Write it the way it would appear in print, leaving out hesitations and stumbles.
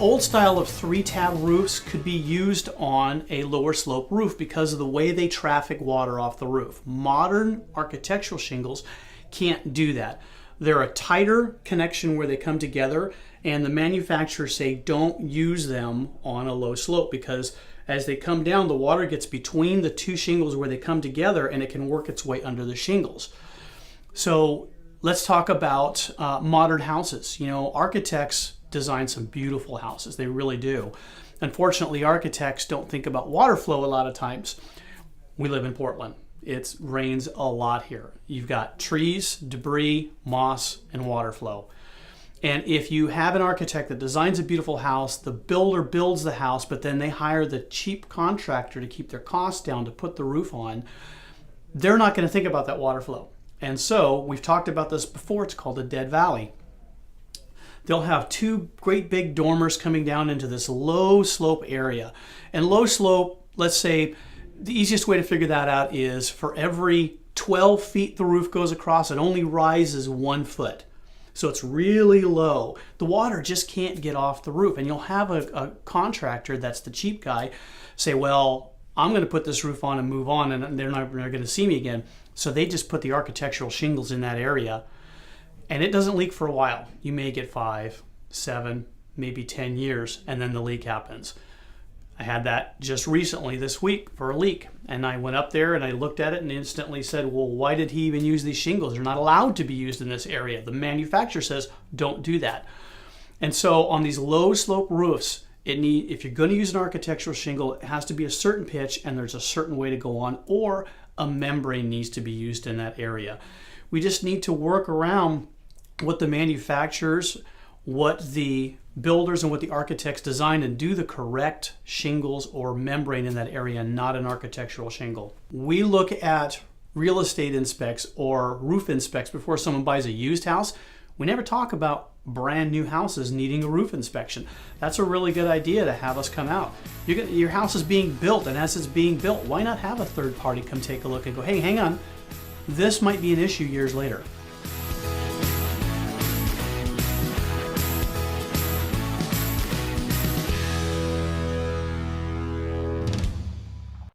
old style of 3-tab roofs could be used on a lower slope roof because of the way they traffic water off the roof. Modern architectural shingles can't do that. They're a tighter connection where they come together, and the manufacturers say don't use them on a low slope because as they come down, the water gets between the two shingles where they come together and it can work its way under the shingles. So let's talk about modern houses. You know, architects design some beautiful houses. They really do. Unfortunately, architects don't think about water flow a lot of times. We live in Portland. It rains a lot here. You've got trees, debris, moss, and water flow. And if you have an architect that designs a beautiful house, the builder builds the house, but then they hire the cheap contractor to keep their costs down to put the roof on, they're not going to think about that water flow. And so we've talked about this before. It's called a dead valley. They'll have two great big dormers coming down into this low slope area. And low slope, let's say, the easiest way to figure that out is for every 12 feet the roof goes across, it only rises 1 foot. So it's really low. The water just can't get off the roof. And you'll have a contractor that's the cheap guy say, well, I'm going to put this roof on and move on, and they're going to see me again. So they just put the architectural shingles in that area. And it doesn't leak for a while. You may get 5, 7, maybe 10 years, and then the leak happens. I had that just recently this week for a leak. And I went up there and I looked at it and instantly said, well, why did he even use these shingles? They're not allowed to be used in this area. The manufacturer says, don't do that. And so on these low slope roofs, if you're going to use an architectural shingle, it has to be a certain pitch and there's a certain way to go on, or a membrane needs to be used in that area. We just need to work around what the manufacturers, what the builders and what the architects design, and do the correct shingles or membrane in that area, not an architectural shingle. We look at real estate inspects or roof inspects before someone buys a used house. We never talk about brand new houses needing a roof inspection. That's a really good idea to have us come out. Your house is being built, and as it's being built, why not have a third party come take a look and go, hey, hang on, this might be an issue years later.